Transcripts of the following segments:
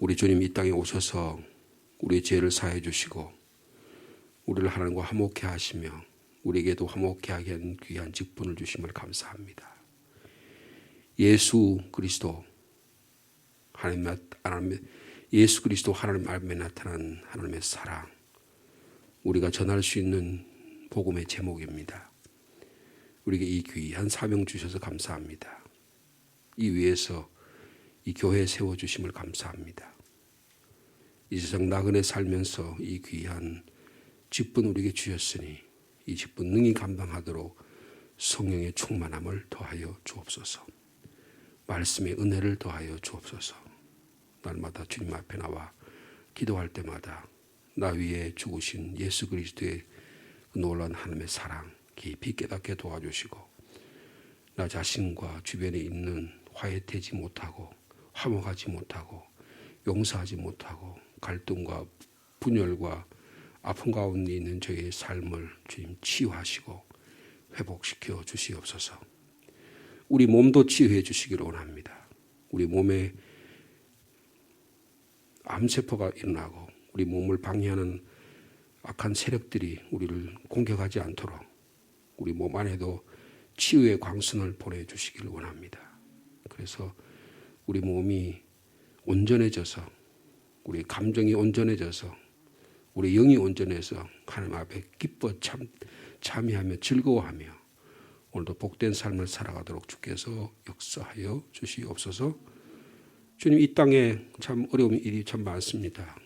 우리 주님 이 땅에 오셔서 우리의 죄를 사해 주시고 우리를 하나님과 화목케 하시며 우리에게도 화목케 하게 한 귀한 직분을 주심을 감사합니다. 예수 그리스도 하나님 마음에 나타난 하나님의 사랑, 우리가 전할 수 있는 복음의 제목입니다. 우리에게 이 귀한 사명 주셔서 감사합니다. 이 위에서 이 교회 세워주심을 감사합니다. 이 세상 나그네 살면서 이 귀한 직분 우리에게 주셨으니 이 직분 능히 감당하도록 성령의 충만함을 더하여 주옵소서. 말씀의 은혜를 더하여 주옵소서. 날마다 주님 앞에 나와 기도할 때마다 나 위에 죽으신 예수 그리스도의 그 놀라운 하나님의 사랑 깊이 깨닫게 도와주시고 나 자신과 주변에 있는 화해되지 못하고 화목하지 못하고 용서하지 못하고 갈등과 분열과 아픔 가운데 있는 저의 삶을 주님 치유하시고 회복시켜 주시옵소서. 우리 몸도 치유해 주시기를 원합니다. 우리 몸에 암세포가 일어나고 우리 몸을 방해하는 악한 세력들이 우리를 공격하지 않도록 우리 몸 안에도 치유의 광선을 보내주시기를 원합니다. 그래서 우리 몸이 온전해져서 우리 감정이 온전해져서 우리 영이 온전해서 하나님 앞에 기뻐 참여하며 즐거워하며 오늘도 복된 삶을 살아가도록 주께서 역사하여 주시옵소서. 주님, 이 땅에 참 어려운 일이 참 많습니다.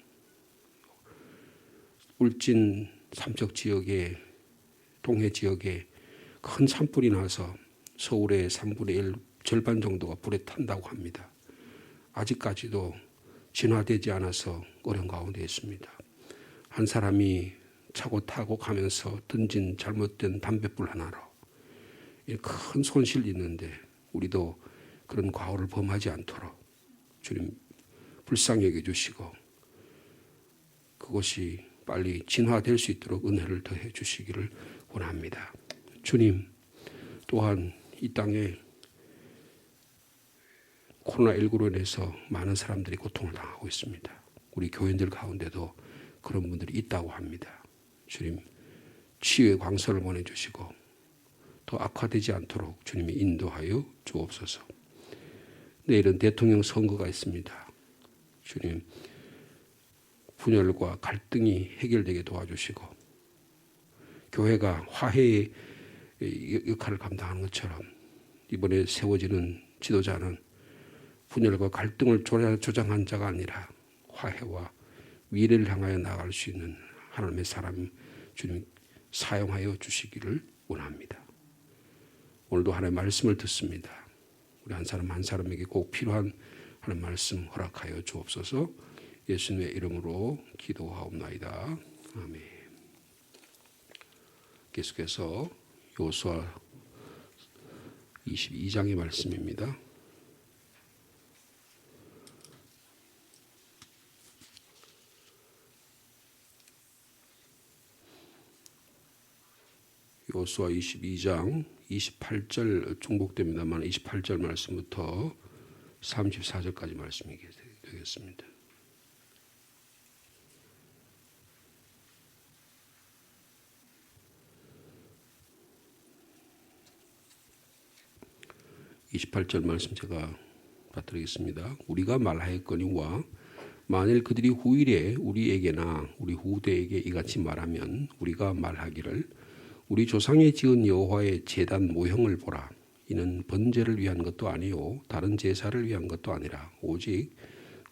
울진 삼척 지역에 동해 지역에 큰 산불이 나서 서울의 3분의 1 절반 정도가 불에 탄다고 합니다. 아직까지도 진화되지 않아서 어려운 가운데 있습니다. 한 사람이 차고 타고 가면서 던진 잘못된 담뱃불 하나로 큰 손실이 있는데 우리도 그런 과오를 범하지 않도록 주님 불쌍히 여겨주시고 그것이 빨리 진화될 수 있도록 은혜를 더해 주시기를 원합니다. 주님, 또한 이 땅에 코로나19로 인해서 많은 사람들이 고통을 당하고 있습니다. 우리 교인들 가운데도 그런 분들이 있다고 합니다. 주님, 치유의 광선을 보내주시고 더 악화되지 않도록 주님이 인도하여 주옵소서. 내일은 대통령 선거가 있습니다. 주님, 분열과 갈등이 해결되게 도와주시고 교회가 화해의 역할을 감당하는 것처럼 이번에 세워지는 지도자는 분열과 갈등을 조장한 자가 아니라 화해와 미래를 향하여 나아갈 수 있는 하나님의 사람 주님 사용하여 주시기를 원합니다. 오늘도 하나님의 말씀을 듣습니다. 우리 한 사람 한 사람에게 꼭 필요한 하나님의 말씀 허락하여 주옵소서. 예수님의 이름으로 기도하옵나이다. 아멘. 계속해서 여호수아 22장의 말씀입니다. 여호수아 22장 28절 중복됩니다만 28절 말씀부터 34절까지 말씀이 되겠습니다. (28절) 말씀 제가 받드리겠습니다. 우리가 말하였거니와 만일 그들이 후일에 우리에게나 우리 후대에게 이같이 말하면 우리가 말하기를 우리 조상이 지은 여호와의 제단 모형을 보라. 이는 번제를 위한 것도 아니요 다른 제사를 위한 것도 아니라 오직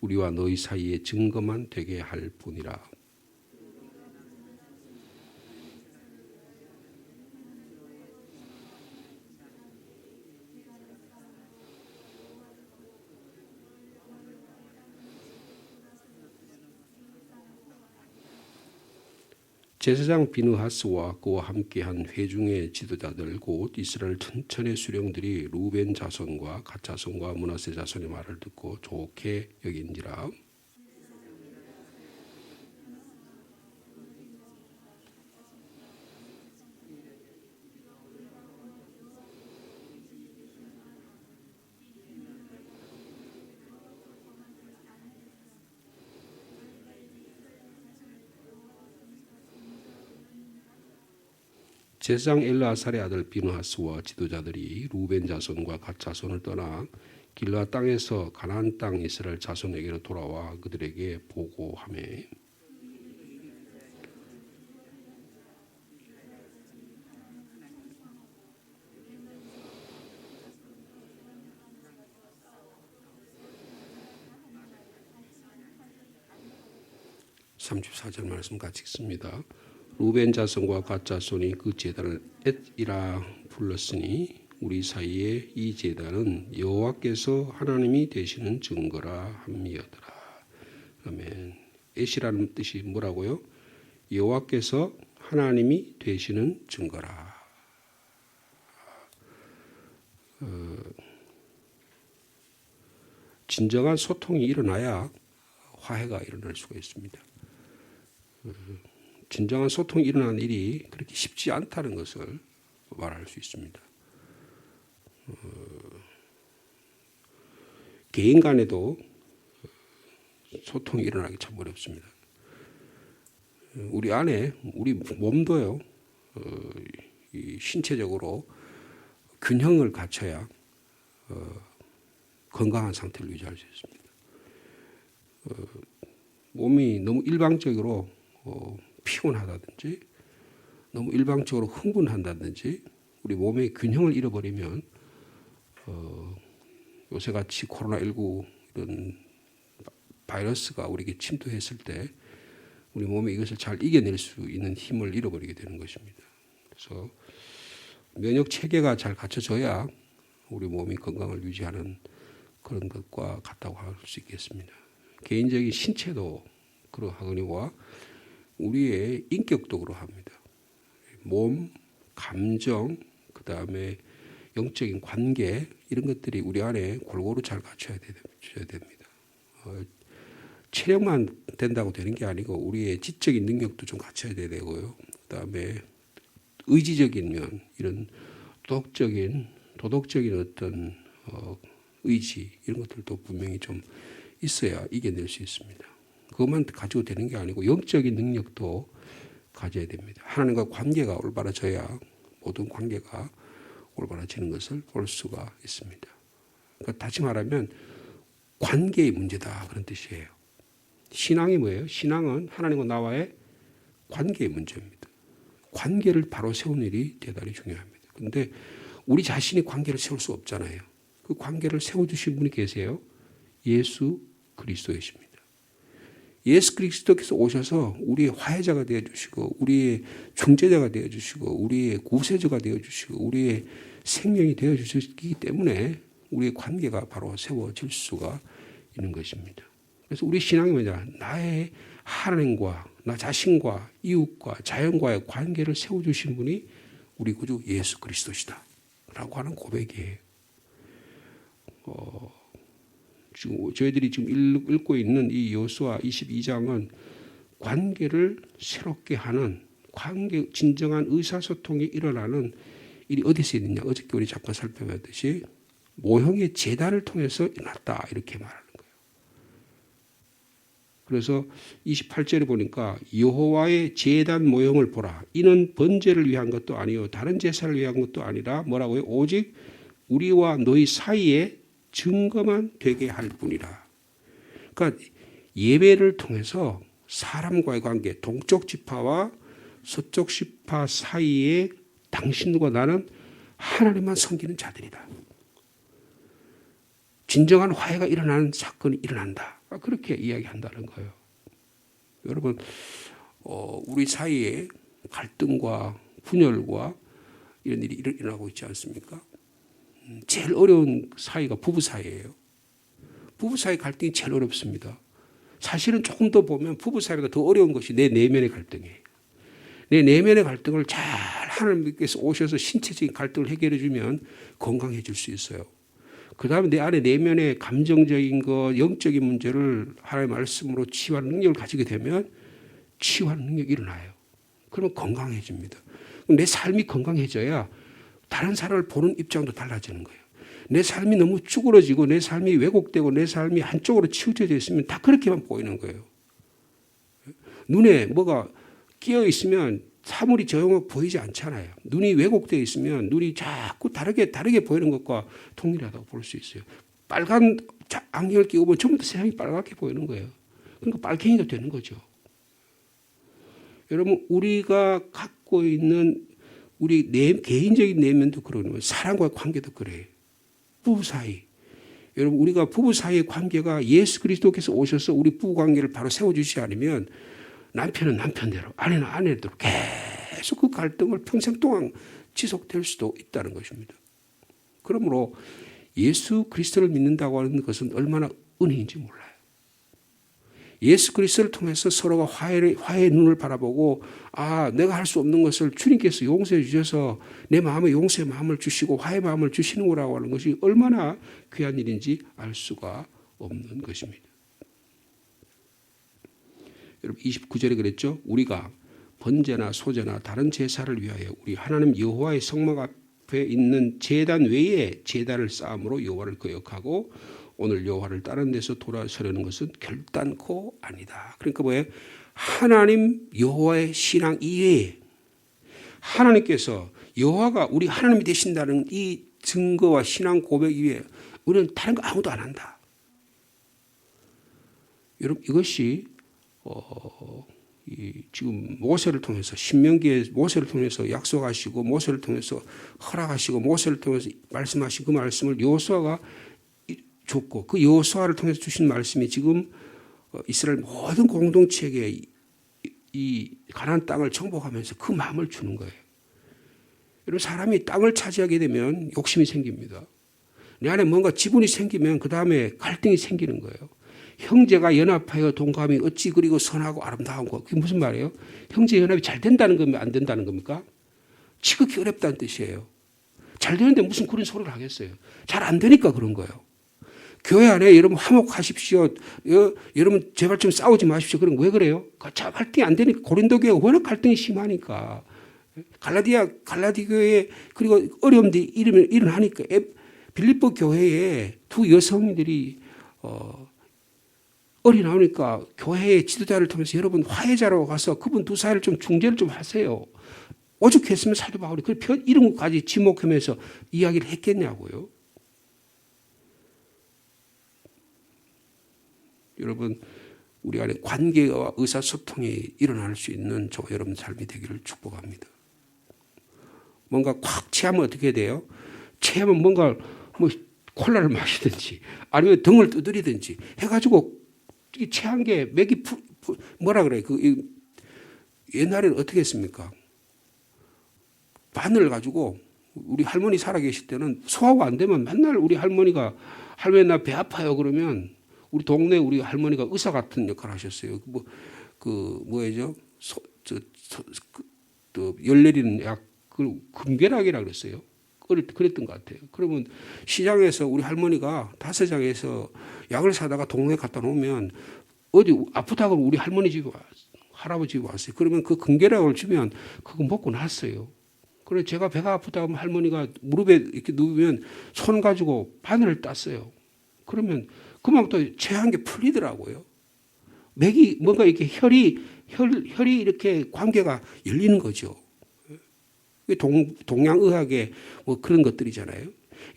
우리와 너희 사이에 증거만 되게 할 뿐이라. 제사장 비느하스와 그와 함께한 회중의 지도자들 곧 이스라엘 천천의 수령들이 루벤 자손과 갓 자손과 므낫세 자손의 말을 듣고 좋게 여긴지라. 제사장 엘르아살의 아들 비느하스와 지도자들이 루벤 자손과 갓 자손을 떠나 길르앗 땅에서 가나안 땅 이스라엘 자손에게로 돌아와 그들에게 보고하매 34절 말씀 같이 읽습니다. 루벤 자손과 갓 자손이 그 제단을 엣이라 불렀으니 우리 사이에 이 제단은 여호와께서 하나님이 되시는 증거라 함이었더라. 아멘. 엣이라는 뜻이 뭐라고요? 여호와께서 하나님이 되시는 증거라. 진정한 소통이 일어나야 화해가 일어날 수가 있습니다. 진정한 소통이 일어나는 일이 그렇게 쉽지 않다는 것을 말할 수 있습니다. 개인 간에도 소통이 일어나기 참 어렵습니다. 우리 안에 우리 몸도요, 이 신체적으로 균형을 갖춰야 건강한 상태를 유지할 수 있습니다. 몸이 너무 일방적으로 피곤하다든지 너무 일방적으로 흥분한다든지 우리 몸의 균형을 잃어버리면 요새같이 코로나19 이런 바이러스가 우리에게 침투했을 때 우리 몸이 이것을 잘 이겨낼 수 있는 힘을 잃어버리게 되는 것입니다. 그래서 면역 체계가 잘 갖춰져야 우리 몸이 건강을 유지하는 그런 것과 같다고 할 수 있겠습니다. 개인적인 신체도 그러하거니와 우리의 인격도 그러합니다. 몸, 감정, 그 다음에 영적인 관계 이런 것들이 우리 안에 골고루 잘 갖춰야 됩니다. 체력만 된다고 되는 게 아니고 우리의 지적인 능력도 좀 갖춰야 되고요. 그 다음에 의지적인 면, 이런 도덕적인 어떤 의지 이런 것들도 분명히 좀 있어야 이겨낼 수 있습니다. 그것만 가지고 되는 게 아니고 영적인 능력도 가져야 됩니다. 하나님과 관계가 올바라져야 모든 관계가 올바라지는 것을 볼 수가 있습니다. 그러니까 다시 말하면 관계의 문제다 그런 뜻이에요. 신앙이 뭐예요? 신앙은 하나님과 나와의 관계의 문제입니다. 관계를 바로 세우는 일이 대단히 중요합니다. 그런데 우리 자신이 관계를 세울 수 없잖아요. 그 관계를 세워주신 분이 계세요. 예수 그리스도이십니다. 예수 그리스도께서 오셔서 우리의 화해자가 되어주시고 우리의 중재자가 되어주시고 우리의 구세주가 되어주시고 우리의 생명이 되어주셨기 때문에 우리의 관계가 바로 세워질 수가 있는 것입니다. 그래서 우리 신앙이 뭐냐? 나의 하나님과 나 자신과 이웃과 자연과의 관계를 세워주신 분이 우리 구주 예수 그리스도시다 라고 하는 고백이에요. 지금 저희들이 지금 읽고 있는 이 여호수아 22장은 관계를 새롭게 하는 진정한 의사소통이 일어나는 일이 어디서 있느냐. 어저께 우리 잠깐 살펴봤듯이 모형의 제단을 통해서 일어났다 이렇게 말하는 거예요. 그래서 28절에 보니까 여호와의 제단 모형을 보라. 이는 번제를 위한 것도 아니요 다른 제사를 위한 것도 아니라 뭐라고요? 오직 우리와 너희 사이에 증거만 되게 할 뿐이라. 그러니까 예배를 통해서 사람과의 관계, 동쪽 지파와 서쪽 지파 사이에 당신과 나는 하나님만 섬기는 자들이다. 진정한 화해가 일어나는 사건이 일어난다. 그렇게 이야기한다는 거예요. 여러분, 우리 사이에 갈등과 분열과 이런 일이 일어나고 있지 않습니까? 제일 어려운 사이가 부부 사이예요. 부부 사이 갈등이 제일 어렵습니다. 사실은 조금 더 보면 부부 사이보다 더 어려운 것이 내 내면의 갈등이에요. 내 내면의 갈등을 잘 하나님께서 오셔서 신체적인 갈등을 해결해 주면 건강해질 수 있어요. 그 다음에 내 안에 내면의 감정적인 것, 영적인 문제를 하나님의 말씀으로 치유하는 능력을 가지게 되면 치유하는 능력이 일어나요. 그러면 건강해집니다. 내 삶이 건강해져야 다른 사람을 보는 입장도 달라지는 거예요. 내 삶이 너무 쭈그러지고 내 삶이 왜곡되고 내 삶이 한쪽으로 치우쳐져 있으면 다 그렇게만 보이는 거예요. 눈에 뭐가 끼어 있으면 사물이 조용하게 보이지 않잖아요. 눈이 왜곡되어 있으면 눈이 자꾸 다르게 보이는 것과 동일하다고 볼 수 있어요. 빨간 안경을 끼고 보면 전부 다 세상이 빨갛게 보이는 거예요. 그러니까 빨갱이가 되는 거죠. 여러분, 우리가 갖고 있는 우리 개인적인 내면도 그러는 거예요. 사람과의 관계도 그래요. 부부 사이. 여러분, 우리가 부부 사이의 관계가 예수 그리스도께서 오셔서 우리 부부 관계를 바로 세워주시지 않으면 남편은 남편대로, 아내는 아내대로 계속 그 갈등을 평생 동안 지속될 수도 있다는 것입니다. 그러므로 예수 그리스도를 믿는다고 하는 것은 얼마나 은혜인지 몰라요. 예수 그리스도를 통해서 서로가 화해의 눈을 바라보고, 아, 내가 할 수 없는 것을 주님께서 용서해 주셔서 내 마음에 용서의 마음을 주시고 화해의 마음을 주시는 거라고 하는 것이 얼마나 귀한 일인지 알 수가 없는 것입니다. 여러분, 29절에 그랬죠. 우리가 번제나 소제나 다른 제사를 위하여 우리 하나님 여호와의 성막 앞에 있는 제단 외에 제단을 쌓음으로 여호와를 거역하고 오늘 여호와를 다른 데서 돌아서려는 것은 결단코 아니다. 그러니까 뭐예요? 하나님 여호와의 신앙 이외에 하나님께서 여호와가 우리 하나님이 되신다는 이 증거와 신앙 고백 이외에 우리는 다른 거 아무도 안 한다. 여러분, 이것이 지금 모세를 통해서 신명기에 모세를 통해서 약속하시고 모세를 통해서 허락하시고 모세를 통해서 말씀하신 그 말씀을 여호수아가 줬고 그 여호수아를 통해서 주신 말씀이 지금 이스라엘 모든 공동체에게 이 가나안 땅을 정복하면서 그 마음을 주는 거예요. 여러분, 사람이 땅을 차지하게 되면 욕심이 생깁니다. 내 안에 뭔가 지분이 생기면 그 다음에 갈등이 생기는 거예요. 형제가 연합하여 동감이 어찌 그리고 선하고 아름다운 것. 그게 무슨 말이에요? 형제 연합이 잘 된다는 겁니까? 안 된다는 겁니까? 지극히 어렵다는 뜻이에요. 잘 되는데 무슨 그런 소리를 하겠어요. 잘 안 되니까 그런 거예요. 교회 안에 여러분 화목하십시오. 여러분 제발 좀 싸우지 마십시오. 그럼 왜 그래요? 갈등이 안 되니까. 고린도 교회가 워낙 갈등이 심하니까. 갈라디 교회에 그리고 어려움들이 일어나니까 빌립보 교회에 두 여성들이 어리 나오니까 교회의 지도자를 통해서 여러분 화해자로 가서 그분 두 사이를 좀 중재를 좀 하세요. 오죽했으면 사도 바울이 이런 것까지 지목하면서 이야기를 했겠냐고요. 여러분, 우리 안에 관계와 의사소통이 일어날 수 있는 저 여러분 삶이 되기를 축복합니다. 뭔가 콱 체하면 어떻게 돼요? 체하면 뭔가 콜라를 마시든지 아니면 등을 두드리든지 해가지고 이 체한 게 맥이 뭐라 그래? 옛날에는 어떻게 했습니까? 바늘 가지고 우리 할머니 살아계실 때는 소화가 안 되면 맨날 우리 할머니가 할머니 나 배 아파요 그러면 우리 동네 우리 할머니가 의사 같은 역할을 하셨어요. 뭐예요? 열 내리는 약, 금괴락이라 그랬어요. 그랬던 것 같아요. 그러면 시장에서 우리 할머니가 다서장에서 약을 사다가 동네에 갖다 놓으면 어디 아프다고 우리 할머니 집에 할아버지 집에 왔어요. 그러면 그 금괴락을 주면 그거 먹고 났어요. 그래서 제가 배가 아프다고 하면 할머니가 무릎에 이렇게 누우면 손 가지고 바늘을 땄어요. 그러면 그만 또 체한 게 풀리더라고요. 맥이 뭔가 이렇게 혈이 이렇게 관계가 열리는 거죠. 동양의학의 뭐 그런 것들이잖아요.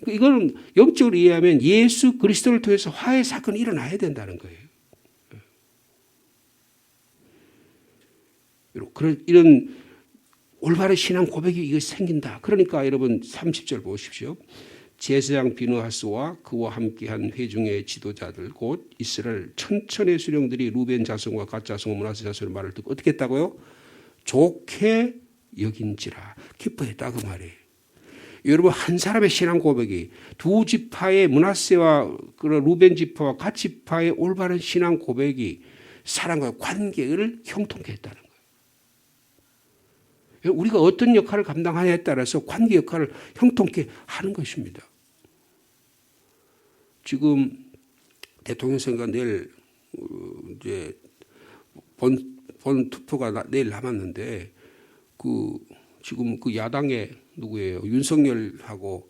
이거는 영적으로 이해하면 예수 그리스도를 통해서 화해 사건이 일어나야 된다는 거예요. 이런 올바른 신앙 고백이 이거 생긴다. 그러니까 여러분 30절 보십시오. 제사장 비느하스와 그와 함께한 회중의 지도자들 곧 이스라엘 천천의 수령들이 루벤 자손과 갓 자손과 므낫세 자손의 말을 듣고 어떻게 했다고요? 좋게 여긴지라 기뻐했다 그 말이에요. 여러분, 한 사람의 신앙 고백이 두 지파의 므낫세와 루벤 지파와 갓 지파의 올바른 신앙 고백이 사람과 관계를 형통케 했다는 거예요. 우리가 어떤 역할을 감당하냐에 따라서 관계 역할을 형통케 하는 것입니다. 지금 대통령 선거가 내일 이제 본 투표가 내일 남았는데 지금 그 야당의 누구예요? 윤석열하고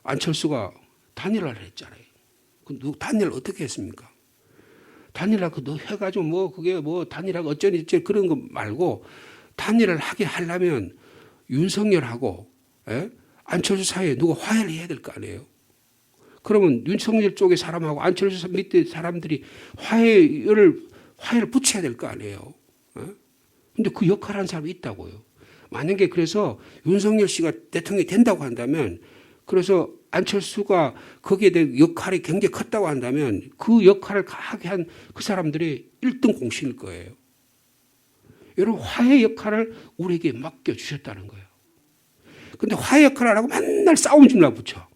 안철수가 단일화를 했잖아요. 단일 어떻게 했습니까? 단일화 너 해가지고 그게 단일화가 어쩌니 그런 거 말고 단일을 하게 하려면 윤석열하고 안철수 사이에 누가 화해를 해야 될 거 아니에요. 그러면 윤석열 쪽의 사람하고 안철수 밑에 사람들이 화해를 붙여야 될 거 아니에요. 그런데 그 역할을 하는 사람이 있다고요. 만약에 그래서 윤석열 씨가 대통령이 된다고 한다면, 그래서 안철수가 거기에 대한 역할이 굉장히 컸다고 한다면 그 역할을 하게 한 그 사람들이 1등 공신일 거예요. 여러분, 화해 역할을 우리에게 맡겨주셨다는 거예요. 그런데 화해 역할을 안 하고 맨날 싸움 줄나 붙여.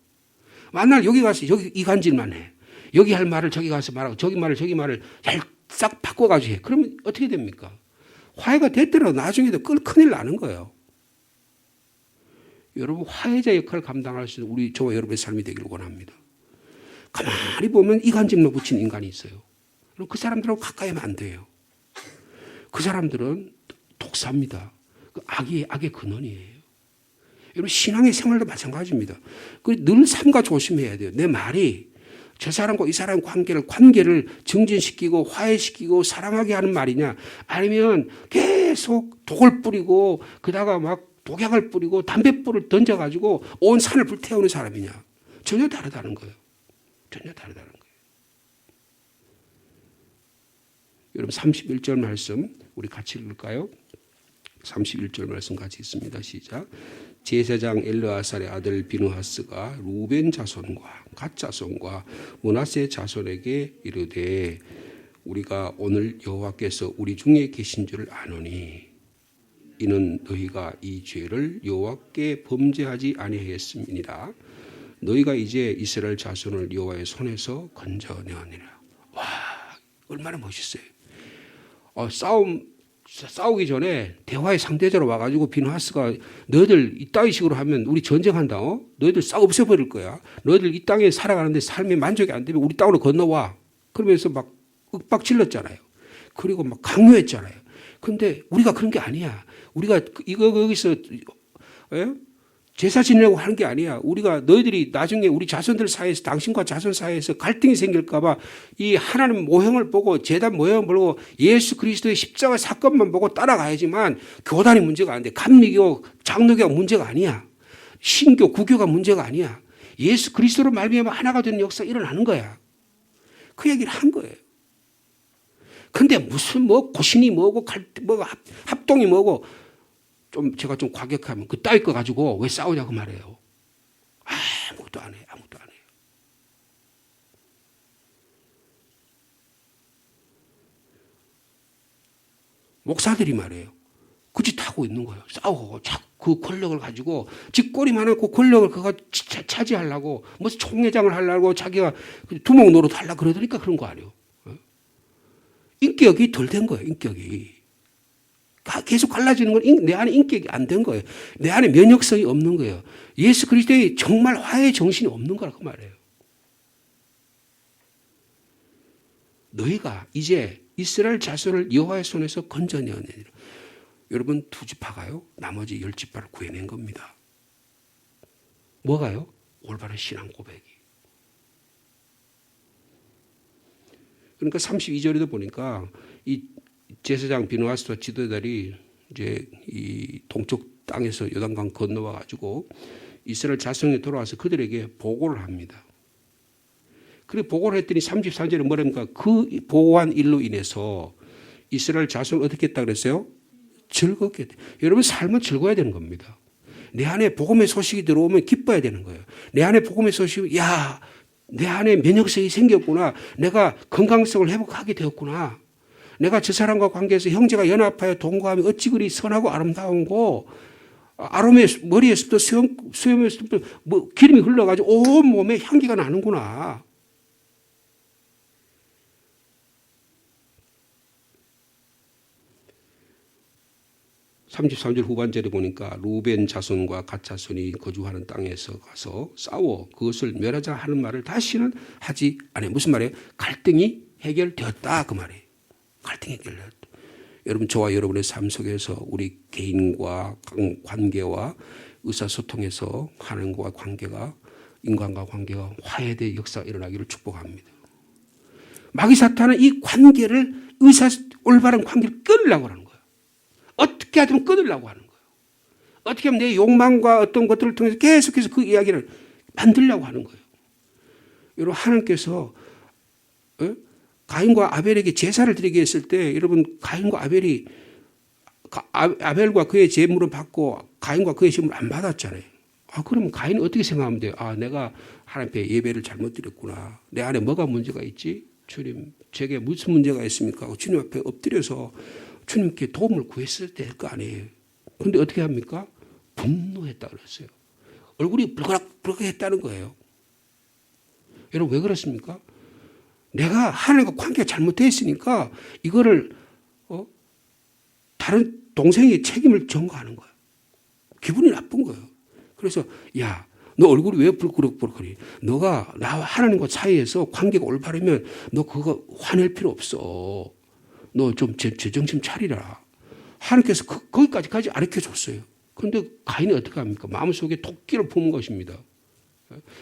맨날 여기 가서 여기 이간질만 해. 여기 할 말을 저기 가서 말하고 저기 말을 싹 바꿔가지고 해. 그러면 어떻게 됩니까? 화해가 됐더라도 나중에도 큰일 나는 거예요. 여러분, 화해자 역할을 감당할 수 있는 저와 여러분의 삶이 되기를 원합니다. 가만히 보면 이간질로 붙인 인간이 있어요. 그럼 그 사람들하고 가까이 하면 안 돼요. 그 사람들은 독사입니다. 그 악의 근원이에요. 여러분, 신앙의 생활도 마찬가지입니다. 늘 삼가 조심해야 돼요. 내 말이 저 사람과 이 사람 관계를 증진시키고 화해시키고 사랑하게 하는 말이냐, 아니면 계속 독을 뿌리고 그다가 막 독약을 뿌리고 담뱃불을 던져가지고 온 산을 불태우는 사람이냐. 전혀 다르다는 거예요. 전혀 다르다는 거예요. 여러분, 31절 말씀 우리 같이 읽을까요? 31절 말씀 같이 있습니다. 시작. 제사장 엘르아살의 아들 비느하스가 루벤 자손과 갓 자손과 므낫세 자손에게 이르되 우리가 오늘 여호와께서 우리 중에 계신 줄을 아노니 이는 너희가 이 죄를 여호와께 범죄하지 아니하였음이니라. 너희가 이제 이스라엘 자손을 여호와의 손에서 건져내었느니라. 와, 얼마나 멋있어요. 싸우기 전에 대화의 상대자로 와가지고 비느하스가 너희들 이따위 식으로 하면 우리 전쟁한다. 너희들 싹 없애버릴 거야. 너희들 이 땅에 살아가는데 삶에 만족이 안 되면 우리 땅으로 건너와. 그러면서 막 윽박질렀잖아요. 그리고 막 강요했잖아요. 근데 우리가 그런 게 아니야. 우리가 여기서 제사 지내려고 하는 게 아니야. 우리가 너희들이 나중에 우리 자손들 사이에서 당신과 자손 사이에서 갈등이 생길까 봐 이 하나님 모형을 보고 제단 모형을 보고 예수 그리스도의 십자가 사건만 보고 따라가야지만 교단이 문제가 안 돼. 감리교, 장로교가 문제가 아니야. 신교, 구교가 문제가 아니야. 예수 그리스도로 말미암아 하나가 되는 역사가 일어나는 거야. 그 얘기를 한 거예요. 근데 무슨 고신이 뭐고 합동이 뭐고 제가 좀 과격하면 그 따위 거 가지고 왜 싸우냐고 말해요. 아무것도 안 해요. 아무것도 안 해요. 목사들이 말해요. 그 짓 하고 있는 거예요. 싸우고 자꾸 그 권력을 가지고 쥐꼬리만 하고 권력을 그거 차지하려고 무슨 총회장을 하려고 자기가 두목 노릇 하려고 그러니까 그런 거 아니에요. 인격이 덜 된 거예요. 인격이. 계속 갈라지는 건 내 안에 인격이 안 된 거예요. 내 안에 면역성이 없는 거예요. 예수 그리스도의 정말 화해의 정신이 없는 거라고 말해요. 너희가 이제 이스라엘 자손을 여호와의 손에서 건져내었느니라. 여러분, 2지파가요 나머지 10지파를 구해낸 겁니다. 뭐가요? 올바른 신앙 고백이. 그러니까 32절에도 보니까 이 제사장 비느하스와 지도자들이 이제 이 동쪽 땅에서 요단강 건너와 가지고 이스라엘 자손에 돌아와서 그들에게 보고를 합니다. 그래 보고를 했더니 33절에 뭐랍니까? 그 보고한 일로 인해서 이스라엘 자손을 어떻게 했다 그랬어요? 즐겁게 했다. 여러분, 삶은 즐거워야 되는 겁니다. 내 안에 복음의 소식이 들어오면 기뻐야 되는 거예요. 내 안에 복음의 소식이 내 안에 면역성이 생겼구나. 내가 건강성을 회복하게 되었구나. 내가 저 사람과 관계에서 형제가 연합하여 동거하며 어찌 그리 선하고 아름다운고 아롬의 머리에서부터 수염에서부터 기름이 흘러가지고 온 몸에 향기가 나는구나. (33절) 후반절에 보니까 루벤 자손과 갓 자손이 거주하는 땅에서 가서 싸워 그것을 멸하자 하는 말을 다시는 하지 않아요. 무슨 말이에요? 갈등이 해결되었다 그 말이에요. 갈등이 해결되었다. 여러분, 저와 여러분의 삶 속에서 우리 개인과 관계와 의사소통에서 하나님과 관계가, 인간과 관계가 화해의 역사가 일어나기를 축복합니다. 마귀 사탄은 이 관계를 올바른 관계를 끊으려고 하는 거예요. 어떻게 어떻게 하든 끊으려고 하는 거예요. 어떻게 하면 내 욕망과 어떤 것들을 통해서 계속해서 그 이야기를 만들려고 하는 거예요. 여러분, 하나님께서 가인과 아벨에게 제사를 드리게 했을 때 여러분, 가인과 아벨이 아벨과 그의 제물을 받고 가인과 그의 제물을 안 받았잖아요. 그러면 가인은 어떻게 생각하면 돼요? 내가 하나님 앞에 예배를 잘못 드렸구나. 내 안에 뭐가 문제가 있지? 주님, 제게 무슨 문제가 있습니까? 주님 앞에 엎드려서 주님께 도움을 구했을 때 될 거 아니에요. 그런데 어떻게 합니까? 분노했다 그랬어요. 얼굴이 불그락 했다는 거예요. 여러분, 왜 그렇습니까? 내가 하나님과 관계가 잘못되어 있으니까 이거를 다른 동생의 책임을 전가하는 거예요. 기분이 나쁜 거예요. 그래서 야, 너 얼굴이 왜 불그럭불그럭거리? 너가 나와 하나님과 사이에서 관계가 올바르면 너 그거 화낼 필요 없어. 너 좀 제정신 차리라. 하나님께서 거기까지 가르쳐줬어요. 그런데 가인이 어떻게 합니까? 마음속에 토끼를 품은 것입니다.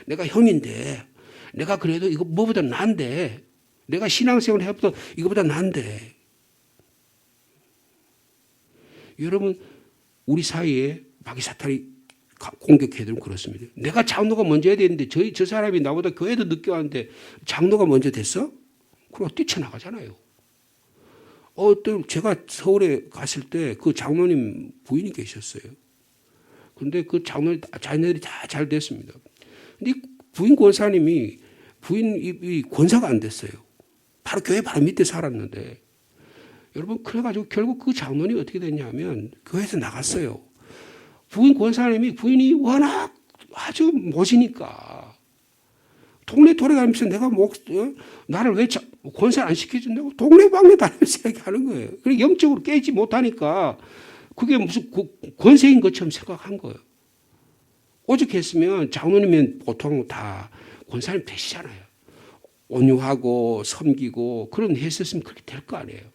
내가 형인데, 내가 그래도 이거 뭐보다 난데, 내가 신앙생활 해보다 이거보다 난데. 여러분, 우리 사이에 마귀 사탄이 공격해도 그렇습니다. 내가 장로가 먼저 해야 되는데 저 사람이 나보다 교회도 늦게 왔는데 장로가 먼저 됐어? 그럼 뛰쳐나가잖아요. 또 제가 서울에 갔을 때 그 장로님 부인이 계셨어요. 그런데 그 장로님 자녀들이 다 잘 됐습니다. 근데 부인 권사님이 부인이 권사가 안 됐어요. 바로 교회 바로 밑에 살았는데 여러분, 그래가지고 결국 그 장로님이 어떻게 됐냐면 교회에서 나갔어요. 부인이 워낙 아주 멋이니까 동네 돌아다니면서 내가 나를 왜 권사를 안 시켜준다고 동네방네 다니면서 얘기하는 거예요. 그리고 영적으로 깨지 못하니까 그게 무슨 권세인 것처럼 생각한 거예요. 오죽했으면 장로님은 보통 다 권사님 되시잖아요. 온유하고 섬기고 그런 했었으면 그렇게 될 거 아니에요.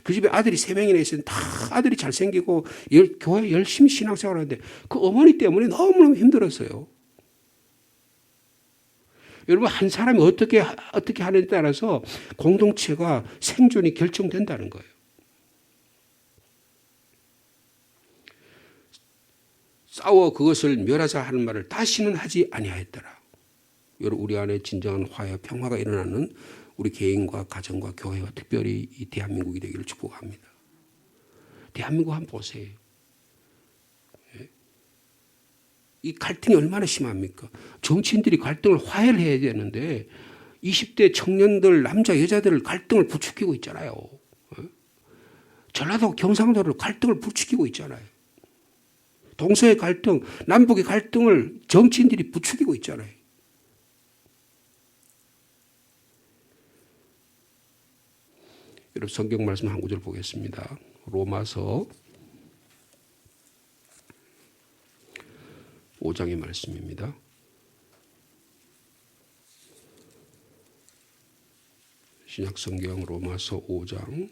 그 집에 아들이 3명이나 있었는데 다 아들이 잘생기고 교회 열심히 신앙생활 하는데 그 어머니 때문에 너무너무 힘들었어요. 여러분, 한 사람이 어떻게 하느냐에 따라서 공동체가 생존이 결정된다는 거예요. 싸워 그것을 멸하자 하는 말을 다시는 하지 아니하였더라. 여러분, 우리 안에 진정한 화해와 평화가 일어나는 우리 개인과 가정과 교회와 특별히 이 대한민국이 되기를 축복합니다. 대한민국 한번 보세요. 이 갈등이 얼마나 심합니까? 정치인들이 갈등을 화해를 해야 되는데 20대 청년들, 남자, 여자들을 갈등을 부추기고 있잖아요. 전라도, 경상도를 갈등을 부추기고 있잖아요. 동서의 갈등, 남북의 갈등을 정치인들이 부추기고 있잖아요. 여러분, 성경 말씀 한 구절 보겠습니다. 로마서 5장의 말씀입니다. 신약성경 로마서 5장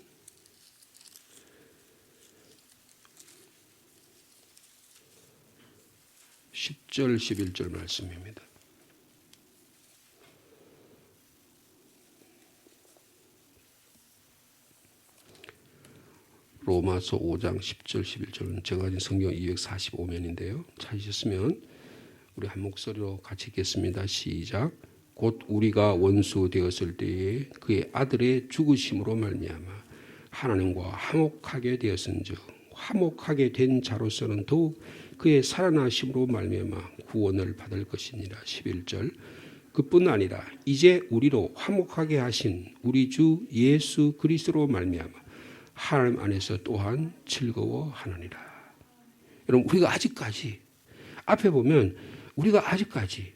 10절 11절 말씀입니다. 로마서 5장 10절 11절은 제가 가진 성경 245면인데요. 찾으셨으면 우리 한 목소리로 같이 읽겠습니다. 시작. 곧 우리가 원수 되었을 때에 그의 아들의 죽으심으로 말미암아 하나님과 화목하게 되었은즉 화목하게 된 자로서는 더욱 그의 살아나심으로 말미암아 구원을 받을 것이니라. 11절. 그뿐 아니라 이제 우리로 화목하게 하신 우리 주 예수 그리스도로 말미암아 하나님 안에서 또한 즐거워하느니라. 여러분, 우리가 아직까지 앞에 보면 우리가 아직까지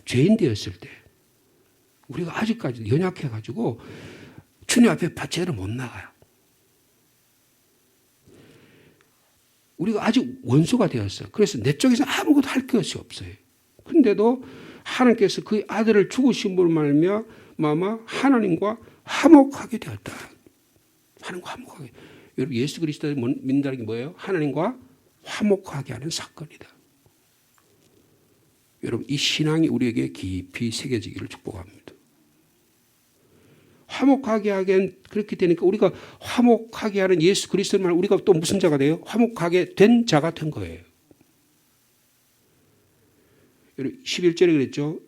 죄인 되었을 때 우리가 아직까지 연약해가지고 주님 앞에 제대로 못 나가요. 우리가 아직 원수가 되었어요. 그래서 내 쪽에서 아무것도 할 것이 없어요. 그런데도 하나님께서 그의 아들을 죽으심으로 말미암아 하나님과 화목하게 되었다. 하나님과 화목하게. 여러분, 예수 그리스도를 믿는다는 게 뭐예요? 하나님과 화목하게 하는 사건이다. 여러분, 이 신앙이 우리에게 깊이 새겨지기를 축복합니다. 화목하게 하기엔 그렇게 되니까 우리가 화목하게 하는 예수 그리스도를 말하면 우리가 또 무슨 자가 돼요? 화목하게 된 자가 된 거예요. 11절에 그랬죠.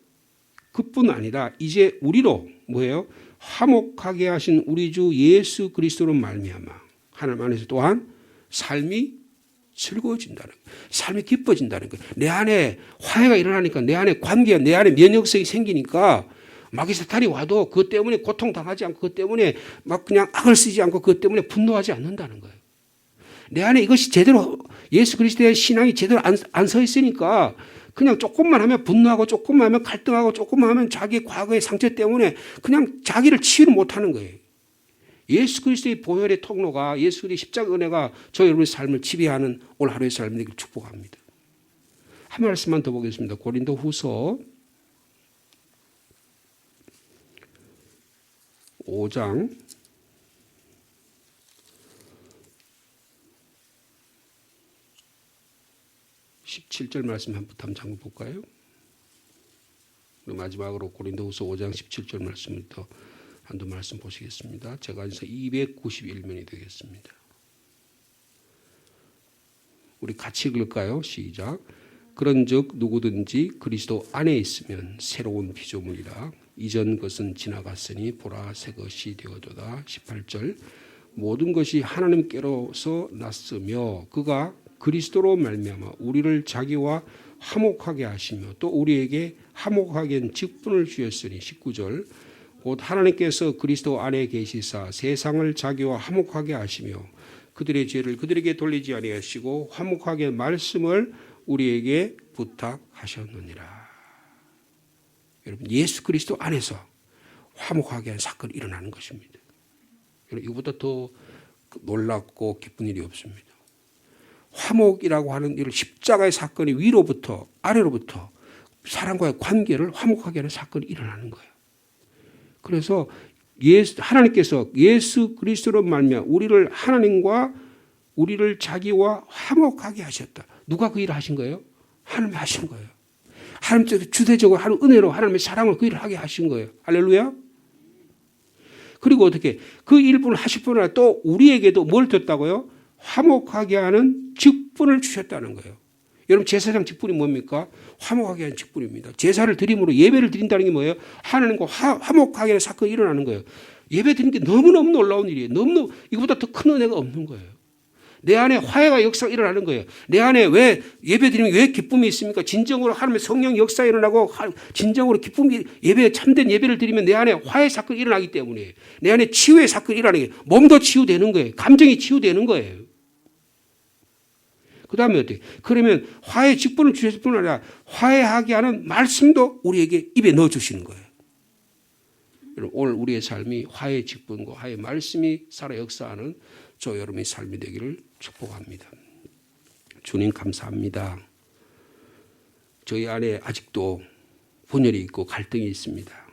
그뿐 아니라 이제 우리로 뭐예요? 화목하게 하신 우리 주 예수 그리스도로 말미암아 하나님 안에서 또한 삶이 즐거워진다는 거예요. 삶이 기뻐진다는 거예요. 내 안에 화해가 일어나니까 내 안에 관계가 내 안에 면역성이 생기니까 마귀사탄이 와도 그것 때문에 고통당하지 않고 그것 때문에 막 그냥 악을 쓰지 않고 그것 때문에 분노하지 않는다는 거예요. 내 안에 이것이 제대로 예수 그리스도의 신앙이 제대로 안 서 있으니까 그냥 조금만 하면 분노하고 조금만 하면 갈등하고 조금만 하면 자기 과거의 상처 때문에 그냥 자기를 치유를 못하는 거예요. 예수 그리스도의 보혈의 통로가 예수 그리스도의 십자가 은혜가 저 여러분의 삶을 지배하는 오늘 하루의 삶을 되길 축복합니다. 한 말씀만 더 보겠습니다. 고린도 후서 5장 17절 말씀 한번 잠깐 볼까요? 마지막으로 고린도후서 5장 17절 말씀부터 한두 말씀 보시겠습니다. 제가 해서 291면이 되겠습니다. 우리 같이 읽을까요? 시작. 그런즉 누구든지 그리스도 안에 있으면 새로운 피조물이라 이전 것은 지나갔으니 보라 새 것이 되어도다. 18절 모든 것이 하나님께로서 났으며 그가 그리스도로 말미암아 우리를 자기와 화목하게 하시며 또 우리에게 화목하게 한 직분을 주셨으니 19절 곧 하나님께서 그리스도 안에 계시사 세상을 자기와 화목하게 하시며 그들의 죄를 그들에게 돌리지 아니하시고 화목하게 말씀을 우리에게 부탁하셨느니라. 여러분 예수 그리스도 안에서 화목하게 한 사건이 일어나는 것입니다. 이거보다 더 놀랍고 기쁜 일이 없습니다. 화목이라고 하는 일 십자가의 사건이 위로부터 아래로부터 사람과의 관계를 화목하게 하는 사건이 일어나는 거예요. 그래서 하나님께서 예수 그리스도로 말미암아 우리를 하나님과 우리를 자기와 화목하게 하셨다. 누가 그 일을 하신 거예요? 하나님이 하신 거예요. 하나님 주대적으로 하는 은혜로 하나님의 사랑을 그 일을 하게 하신 거예요. 할렐루야. 그리고 어떻게 그 일분을 하실 뿐 아니라 또 우리에게도 뭘 줬다고요? 화목하게 하는 직분을 주셨다는 거예요. 여러분 제사장 직분이 뭡니까? 화목하게 하는 직분입니다. 제사를 드림으로 예배를 드린다는 게 뭐예요? 하나님과 화목하게 하는 사건이 일어나는 거예요. 예배 드리는 게 너무너무 놀라운 일이에요. 너무너무 이거보다 더 큰 은혜가 없는 거예요. 내 안에 화해가 역사가 일어나는 거예요. 내 안에 왜 예배 드리면 왜 기쁨이 있습니까? 진정으로 하나님의 성령 역사가 일어나고 진정으로 기쁨이 예배 참된 예배를 드리면 내 안에 화해 사건이 일어나기 때문에 내 안에 치유의 사건이 일어나는 거예요. 몸도 치유되는 거예요. 감정이 치유되는 거예요. 그 다음에 어떻게? 그러면 화해 직분을 주셨을 뿐 아니라 화해하게 하는 말씀도 우리에게 입에 넣어주시는 거예요. 오늘 우리의 삶이 화해 직분과 화해 말씀이 살아 역사하는 저 여러분의 삶이 되기를 축복합니다. 주님 감사합니다. 저희 안에 아직도 분열이 있고 갈등이 있습니다.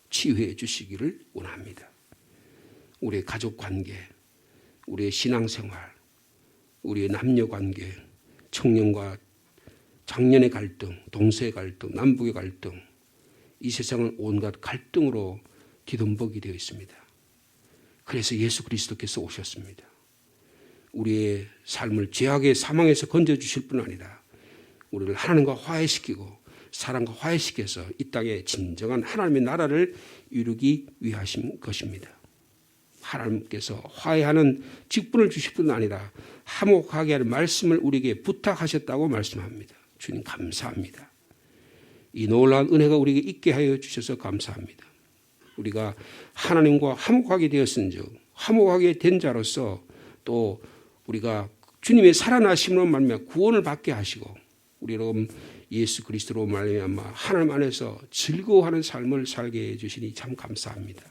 치유해 주시기를 원합니다. 우리의 가족 관계, 우리의 신앙생활, 우리의 남녀 관계, 청년과 장년의 갈등, 동서의 갈등, 남북의 갈등, 이 세상은 온갖 갈등으로 뒤덮먹이 되어 있습니다. 그래서 예수 그리스도께서 오셨습니다. 우리의 삶을 죄악의 사망에서 건져주실 뿐 아니라 우리를 하나님과 화해시키고 사랑과 화해시켜서 이 땅에 진정한 하나님의 나라를 이루기 위하신 것입니다. 하나님께서 화해하는 직분을 주실 뿐 아니라 화목하게 하는 말씀을 우리에게 부탁하셨다고 말씀합니다. 주님 감사합니다. 이 놀라운 은혜가 우리에게 있게 하여 주셔서 감사합니다. 우리가 하나님과 화목하게 되었은즉 화목하게 된 자로서 또 우리가 주님의 살아나심으로 말미암아 구원을 받게 하시고 우리로 예수 그리스도로 말미암아 하나님 안에서 즐거워하는 삶을 살게 해주시니 참 감사합니다.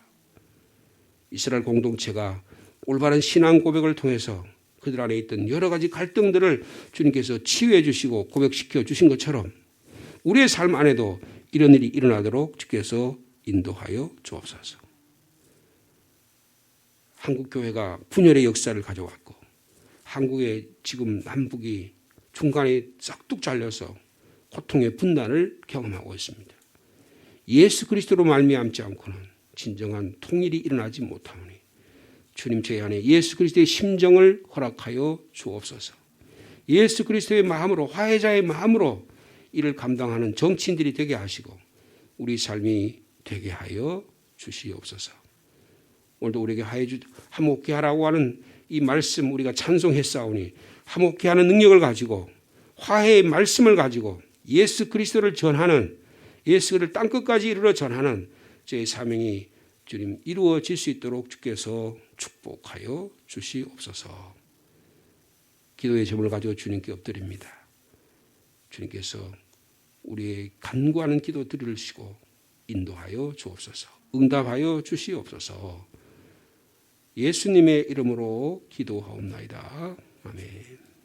이스라엘 공동체가 올바른 신앙 고백을 통해서 그들 안에 있던 여러 가지 갈등들을 주님께서 치유해 주시고 고백시켜 주신 것처럼 우리의 삶 안에도 이런 일이 일어나도록 주께서 인도하여 주옵소서. 한국교회가 분열의 역사를 가져왔고 한국의 지금 남북이 중간에 싹둑 잘려서 고통의 분단을 경험하고 있습니다. 예수 그리스도로 말미암지 않고는 진정한 통일이 일어나지 못하오니 주님 저희 안에 예수 그리스도의 심정을 허락하여 주옵소서. 예수 그리스도의 마음으로 화해자의 마음으로 이를 감당하는 정치인들이 되게 하시고 우리 삶이 되게 하여 주시옵소서. 오늘도 우리에게 화목케 하라고 하는 이 말씀 우리가 찬송했사오니 화목케 하는 능력을 가지고 화해의 말씀을 가지고 예수 그리스도를 전하는 예수를 땅끝까지 이르러 전하는 저의 사명이 주님 이루어질 수 있도록 주께서 축복하여 주시옵소서. 기도의 제목을 가지고 주님께 엎드립니다. 주님께서 우리의 간구하는 기도 들으시고 인도하여 주옵소서. 응답하여 주시옵소서. 예수님의 이름으로 기도하옵나이다. 아멘.